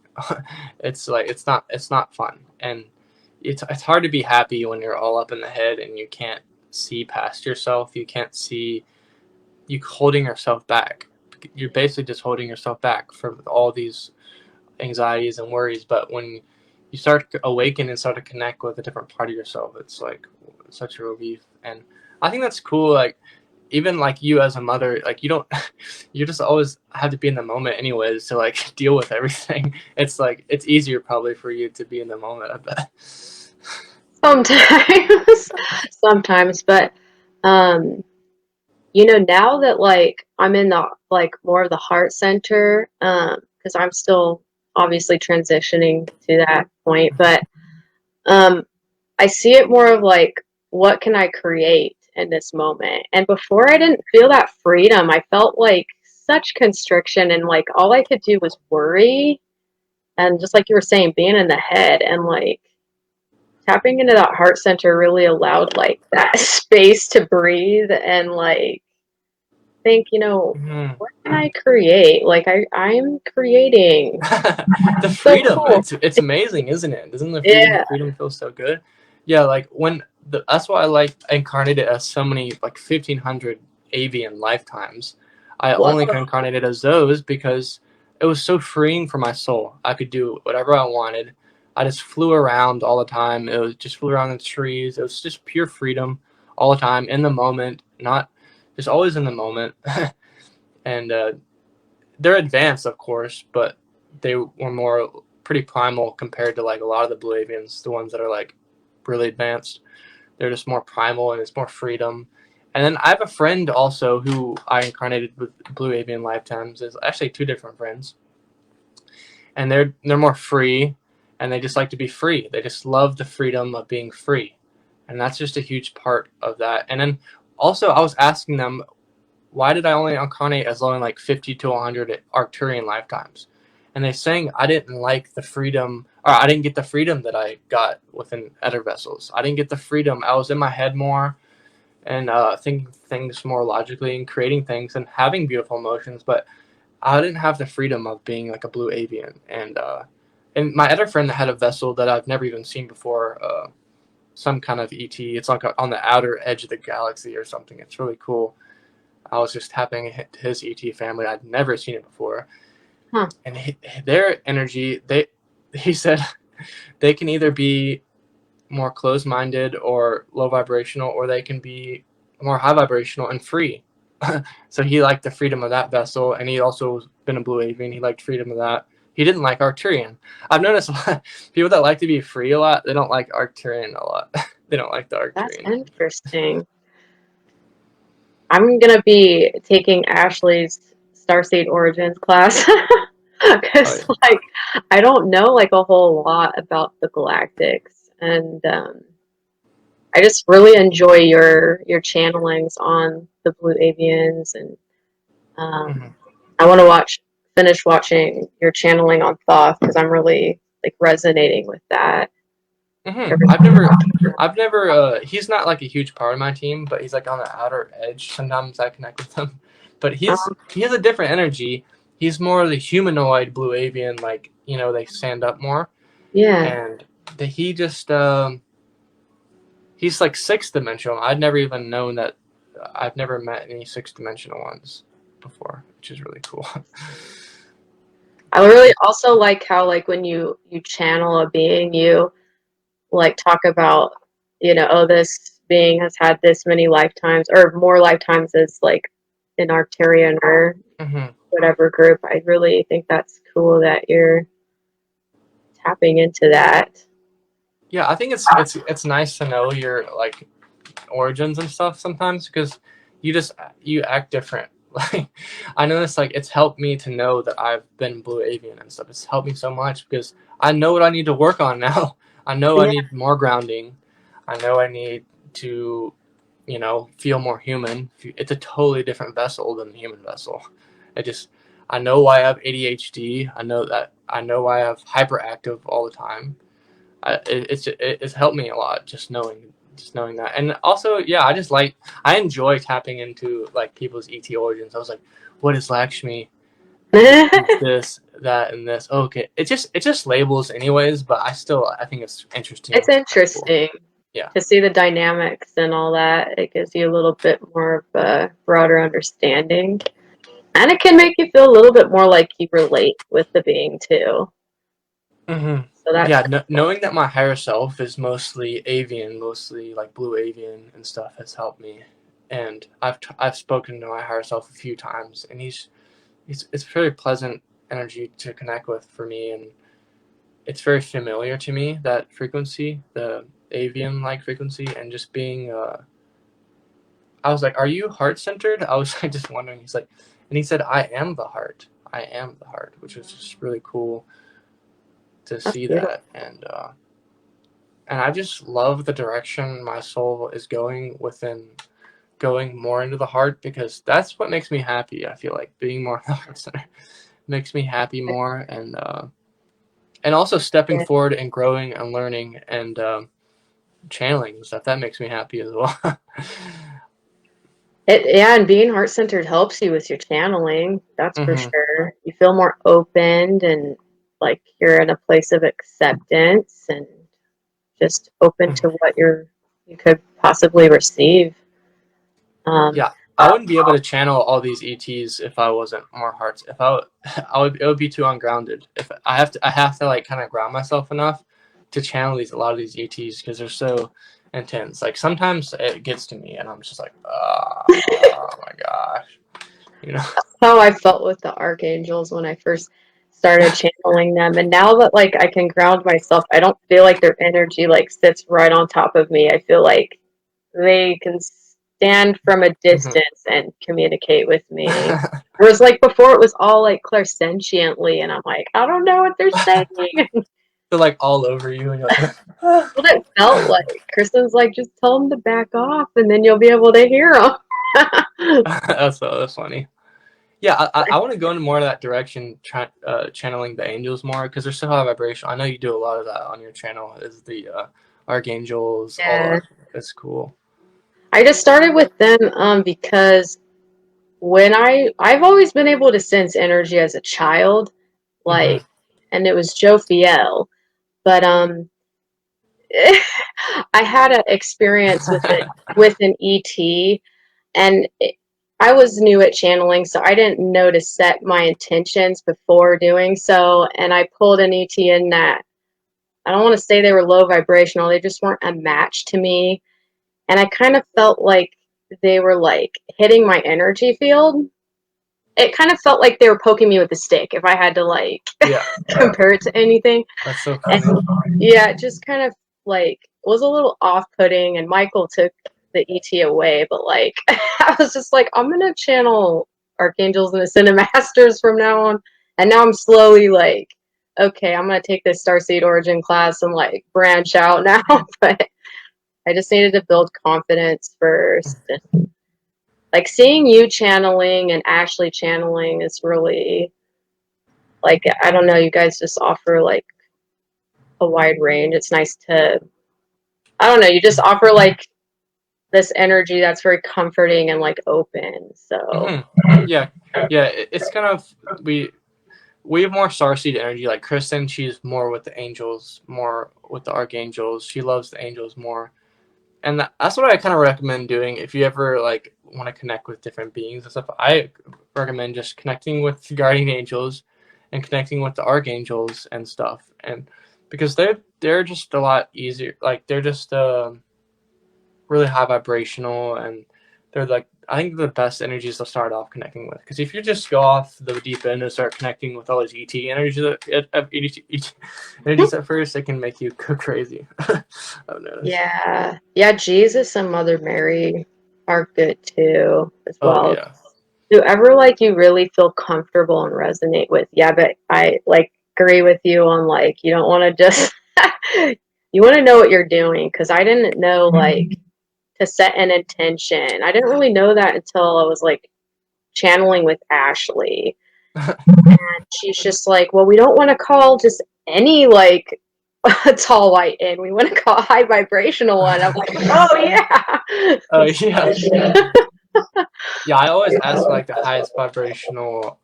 It's like it's not fun, and it's hard to be happy when you're all up in the head and you can't see past yourself. You can't see you holding yourself back. You're basically just holding yourself back for all these anxieties and worries. But when you start to awaken and start to connect with a different part of yourself, it's like such a relief. And I think that's cool. Like, even like you as a mother, like, you don't you just always have to be in the moment anyways to like deal with everything. It's like it's easier probably for you to be in the moment, I bet. Sometimes, sometimes, but um, now that like I'm in the like more of the heart center, because I'm still obviously transitioning to that point, but um, I see it more of like, what can I create in this moment? And before, I didn't feel that freedom. I felt like such constriction, and like all I could do was worry. And just like you were saying, being in the head, and like tapping into that heart center really allowed like that space to breathe and like think, Mhm. what can I create? Like I'm creating. The So freedom, cool. it's amazing, isn't it? Doesn't the Yeah. freedom feel so good? Yeah, like that's why I like incarnated as so many, like 1,500 avian lifetimes. I Wow. only incarnated as those because it was so freeing for my soul. I could do whatever I wanted. I just flew around all the time. It was just flew around in the trees. It was just pure freedom all the time, in the moment, not just always in the moment. And they're advanced, of course, but they were more pretty primal compared to like a lot of the blue avians, the ones that are like really advanced. They're just more primal and it's more freedom. And then I have a friend also who I incarnated with blue avian lifetimes. There's actually two different friends, and they're more free, and they just like to be free. They just love the freedom of being free, and that's just a huge part of that. And then also I was asking them, why did I only incarnate as only like 50 to 100 Arcturian lifetimes? And they're saying I didn't like the freedom, or I didn't get the freedom that I got within other vessels. I didn't get the freedom. I was in my head more and thinking things more logically and creating things and having beautiful emotions, but I didn't have the freedom of being like a blue avian. And my other friend that had a vessel that I've never even seen before, some kind of ET. It's like on the outer edge of the galaxy or something. It's really cool. I was just tapping his ET family. I'd never seen it before, Huh. and their energy. He said they can either be more closed-minded or low vibrational, or they can be more high vibrational and free. So he liked the freedom of that vessel, and he also been a blue avian. He liked freedom of that. He didn't like Arcturian. I've noticed a lot, people that like to be free a lot, they don't like Arcturian a lot. They don't like the That's Arcturian. interesting. I'm gonna be taking Ashley's Starseed Origins class Oh because, yeah. like, I don't know like a whole lot about the galactics, and I just really enjoy your channelings on the blue avians, and Mm-hmm. I want to finish watching your channeling on Thoth because I'm really like resonating with that. Mm-hmm. Every- I've never. He's not like a huge part of my team, but he's like on the outer edge. Sometimes I connect with him, but he has a different energy. He's more the humanoid blue avian, like they stand up more, yeah, and he just he's like sixth dimensional. I'd never even known that. I've never met any sixth dimensional ones before, which is really cool. I really also like how like when you channel a being, you like talk about oh, this being has had this many lifetimes or more lifetimes as like an Arcturian or Mm-hmm. whatever group. I really think that's cool that you're tapping into that. Yeah, I think it's nice to know your like origins and stuff sometimes because you act different. Like I noticed like it's helped me to know that I've been blue avian and stuff. It's helped me so much because I know what I need to work on now. I know I Yeah, need more grounding. I know I need to feel more human. It's a totally different vessel than the human vessel. It just I know why I have ADHD. I know why I have hyperactive all the time. It's helped me a lot just knowing that. And also yeah, I enjoy tapping into like people's ET origins. I was like, what is Lakshmi? This, that, and this. Okay, it just labels anyways, but I think it's interesting. it's It's kind of cool. interesting Yeah. to see the dynamics and all that. It gives you a little bit more of a broader understanding. And it can make you feel a little bit more like you relate with the being too. Mm-hmm. So that's Yeah, knowing that my higher self is mostly avian, mostly like blue avian and stuff has helped me. And I've spoken to my higher self a few times, and it's very pleasant energy to connect with for me, and it's very familiar to me, that frequency, the avian like frequency, and just being I was like, are you heart centered? I was like just wondering. He's like, and he said, I am the heart. I am the heart, which was just really cool to see beautiful. that. And I just love the direction my soul is going within, going more into the heart, because that's what makes me happy. I feel like being more in the heart center makes me happy more, and also stepping Yeah. forward and growing and learning and channeling and stuff, that makes me happy as well. Yeah, and being heart centered helps you with your channeling. That's for Hmm. sure. You feel more opened and like you're in a place of acceptance and just open to what you could possibly receive. Um, Yeah, I wouldn't be able to channel all these ETs if I wasn't more hearts. If it would be too ungrounded. If I have to like kind of ground myself enough to channel a lot of these ETs because they're so intense. Like sometimes it gets to me and I'm just like, oh my gosh, you know. How I felt with the archangels when I first started channeling them. And now that like I can ground myself, I don't feel like their energy like sits right on top of me. I feel like they can stand from a Mhm. distance and communicate with me. Whereas like before it was all like clairsentiently and I'm like, I don't know what they're saying. They're like all over you and you're like, What it felt like. Kristen's like, just tell them to back off and then you'll be able to hear them. that's funny. Yeah, I want to go into more of that direction, channeling the angels more because they're so high vibration. I know you do a lot of that on your channel. Is the archangels, all Yeah. that. It's cool. I just started with them because when I've always been able to sense energy as a child, Hmm. like, and it was Joe Fiel, but I had an experience with it with an ET, and I was new at channeling, so I didn't know to set my intentions before doing so, and I pulled an ET in that I don't want to say they were low vibrational, they just weren't a match to me, and I kind of felt like they were like hitting my energy field. It kind of felt like they were poking me with a stick if I had to like Yeah, compare it to anything. that's so And funny. yeah, it just kind of like was a little off-putting and Michael took the ET away, but like I was just like I'm gonna channel archangels and ascended masters from now on. And now I'm slowly like, okay, I'm gonna take this starseed origin class and like branch out now. But I just needed to build confidence first. Like seeing you channeling and Ashley channeling is really like I don't know, you guys just offer like a wide range. It's nice to I don't know, you just offer like this energy that's very comforting and like open. So Hmm. Yeah, yeah. It's kind of we have more starseed energy. Like Kristen, she's more with the angels, more with the archangels. She loves the angels more. And that's what I kind of recommend doing if you ever like want to connect with different beings and stuff. I recommend just connecting with the guardian angels and connecting with the archangels and stuff, and because they're just a lot easier. Like they're just really high vibrational, and they're like I think they're the best energies to start off connecting with. Because if you just go off the deep end and start connecting with all these ET energies, energies at first, it can make you go crazy. I've noticed. yeah. Yeah, Jesus and Mother Mary are good too as Oh well. yeah. Whoever like you really feel comfortable and resonate with. Yeah, but I like agree with you on like you don't want to just you want to know what you're doing because I didn't know like to set an intention. I didn't really know that until I was like channeling with Ashley. And she's just like, well, we don't want to call just any like a tall white in. We want to call a high vibrational one. I'm like, oh yeah. Oh yeah, yeah. I always ask like the highest vibrational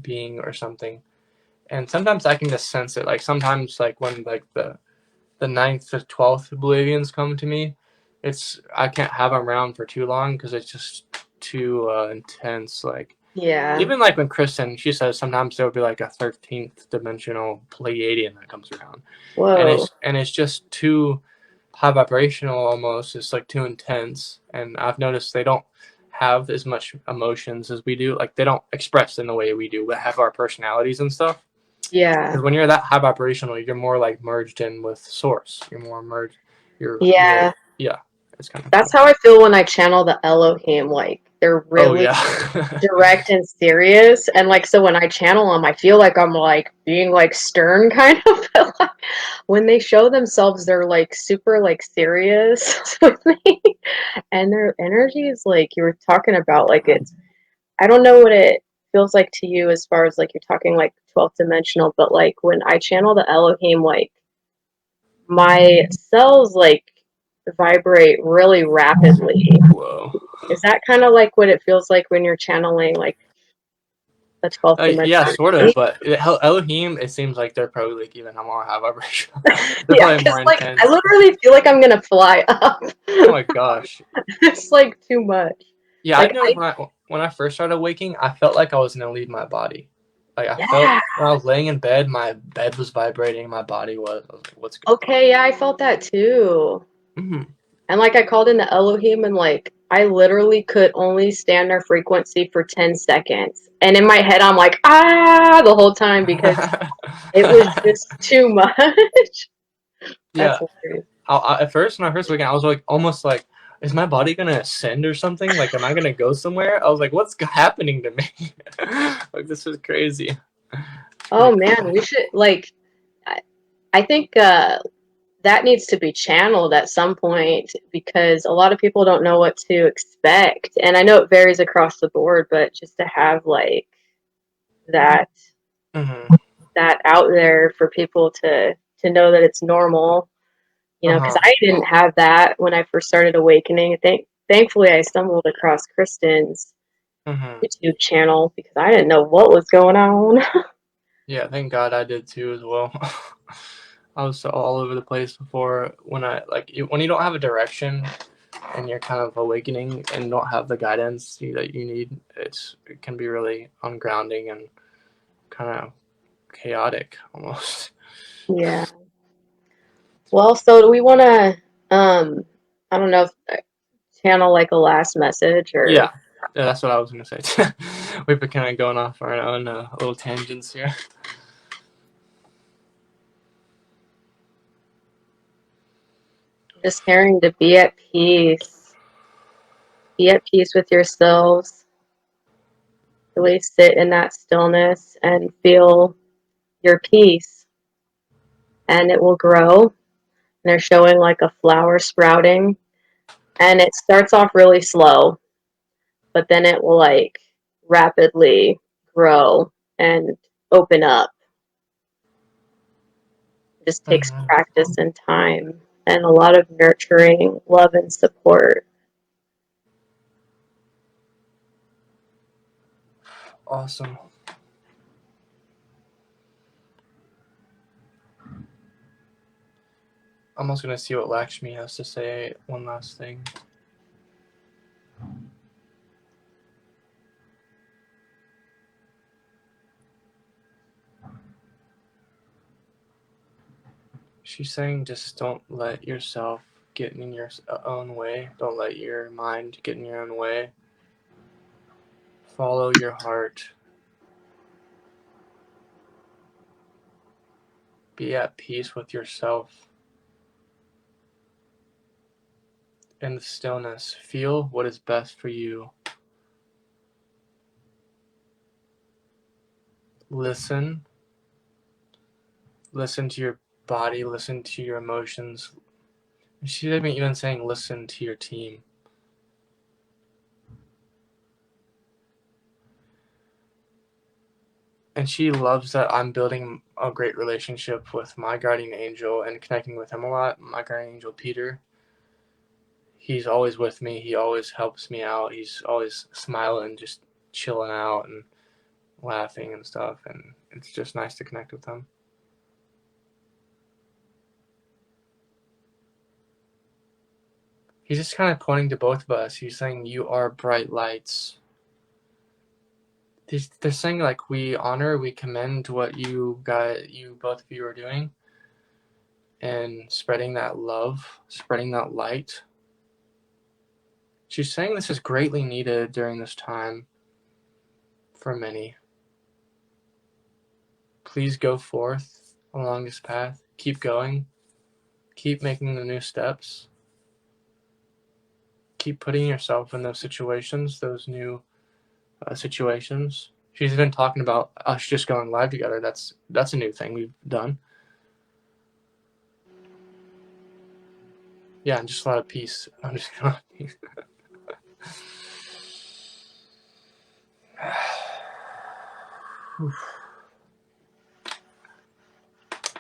being or something, and sometimes I can just sense it. Like sometimes, like when like the ninth to 12th Bolivians come to me, it's I can't have them around for too long because it's just too intense. Like Yeah. even like when Kristen, she says sometimes there will be like a 13th dimensional Pleiadian that comes around, and Whoa. it's just too high vibrational almost. It's like too intense, and I've noticed they don't have as much emotions as we do. Like they don't express in the way we do. We have our personalities and stuff. Yeah. Because when you're that high vibrational, you're more like merged in with source. You're more merged. You're more Yeah. yeah. It's kind of That's cool. how I feel when I channel the Elohim. Like they're Oh really yeah. direct and serious. And like so when I channel them, I feel like I'm like being like stern kind of. But like, when they show themselves, they're like super like serious with me. And their energy is like you were talking about. Like it's I don't know what it feels like to you as far as like you're talking like 12th dimensional, but like when I channel the Elohim, like my cells like vibrate really rapidly. Whoa. Is that kind of like what it feels like when you're channeling like the 12th Yeah, dimension? sort of. But Elohim, it seems like they're probably like even more high vibrational. They're Yeah, probably because more like I intense. literally feel like I'm gonna fly up. Oh my gosh. It's like too much. Yeah, I Like noticed when I first started waking, I felt like I was gonna leave my body. Like I felt yeah. when I was laying in bed, my bed was vibrating, my body was. I was like, "What's going Okay, yeah, I felt that too. on?" Hmm. And like I called in the Elohim and like I literally could only stand their frequency for 10 seconds. And in my head I'm like, ah, the whole time because it was just too much. That's Yeah, hilarious. at first when I first waking, I was like almost like, "Is my body gonna ascend or something? Like, am I gonna go somewhere?" I was like, "What's happening to me?" Like this is crazy. It's Oh pretty man, cool. we should like I, I think that needs to be channeled at some point because a lot of people don't know what to expect. And I know it varies across the board, but just to have like that Hmm. that out there for people to know that it's normal, you Uh know, because huh. I didn't have that when I first started awakening. Thankfully I stumbled across Kristen's Hmm. YouTube channel because I didn't know what was going on. Yeah, thank God I did too as well. I was so all over the place before when I like when you don't have a direction and you're kind of awakening and don't have the guidance that you need. It can be really ungrounding and kind of chaotic almost. Yeah. Well, so do we want to, I don't know, if channel like a last message or Yeah, yeah, that's what I was gonna say. We've been kind of going off our own little tangents here. just hearing to be at peace. Be at peace with yourselves. Really sit in that stillness and feel your peace, and it will grow. And they're showing like a flower sprouting, and it starts off really slow, but then it will like rapidly grow and open up. It just takes Hmm. practice and time and a lot of nurturing, love, and support. Awesome. I'm also gonna see what Lakshmi has to say. One last thing. She's saying just don't let yourself get in your own way. Don't let your mind get in your own way. Follow your heart. Be at peace with yourself. In the stillness, feel what is best for you. Listen. Listen to your body. Listen to your emotions. She's even saying listen to your team. And she loves that I'm building a great relationship with my guardian angel and connecting with him a lot. My guardian angel, Peter, he's always with me. He always helps me out. He's always smiling, just chilling out and laughing and stuff. And it's just nice to connect with him. He's just kind of pointing to both of us. He's saying, "You are bright lights." They're saying like we honor, we commend what you both of you are doing, and spreading that love, spreading that light. She's saying this is greatly needed during this time for many. Please go forth along this path. Keep going. Keep making the new steps. Keep putting yourself in those situations, those new situations. She's been talking about us just going live together. That's a new thing we've done. Yeah, and just a lot of peace. I'm just gonna.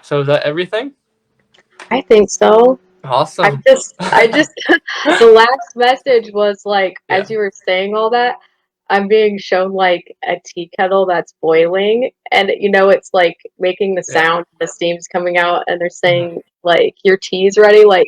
So is that everything? I think so. Awesome. I just, the last message was like, Yeah. as you were saying all that, I'm being shown like a tea kettle that's boiling, and you know, it's like making the Yeah. sound, the steam's coming out, and they're saying like, your tea's ready, like,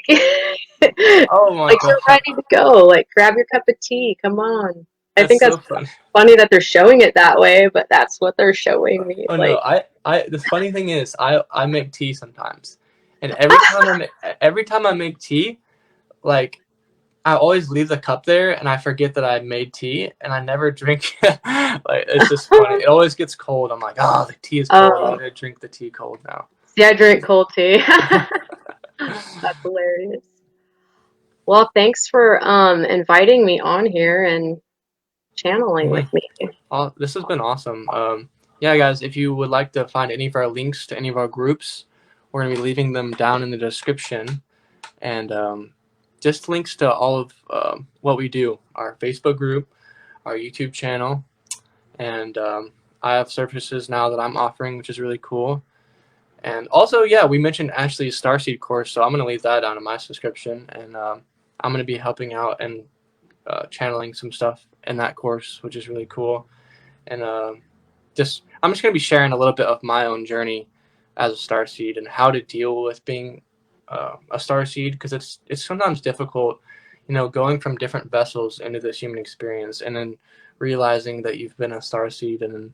Oh my Like you're god, ready to go. Like grab your cup of tea. Come on. I that's think that's so funny. funny that they're showing it that way, but that's what they're showing me. Oh no, Like, the funny thing is, I make tea sometimes, and every time I make tea, like I always leave the cup there, and I forget that I made tea, and I never drink it. Like it's just funny. It always gets cold. I'm like, oh, the tea is cold. I'm oh, gonna drink the tea cold now. see, I drink cold tea. That's hilarious. Well, thanks for inviting me on here and channeling with Mhm. me. This has been awesome. Yeah, guys, if you would like to find any of our links to any of our groups, we're gonna be leaving them down in the description, and just links to all of what we do, our Facebook group, our YouTube channel, and I have services now that I'm offering, which is really cool. And also, yeah, we mentioned Ashley's Starseed course, so I'm going to leave that down in my subscription, and I'm going to be helping out and channeling some stuff in that course, which is really cool. And I'm just going to be sharing a little bit of my own journey as a starseed and how to deal with being a starseed, because it's sometimes difficult, going from different vessels into this human experience, and then realizing that you've been a starseed and then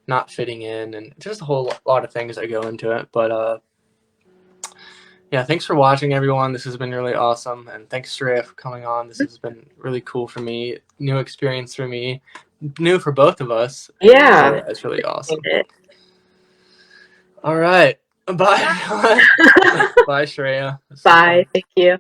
not fitting in, and just a whole lot of things that go into it. But yeah, thanks for watching, everyone. This has been really awesome, and thanks, Sharayah, for coming on. This has been really cool for me, new experience for me, new for both of us. So Yeah. yeah, it's really awesome. It. All right, bye, everyone. Bye, Sharayah. It's so Bye. fun. Thank you.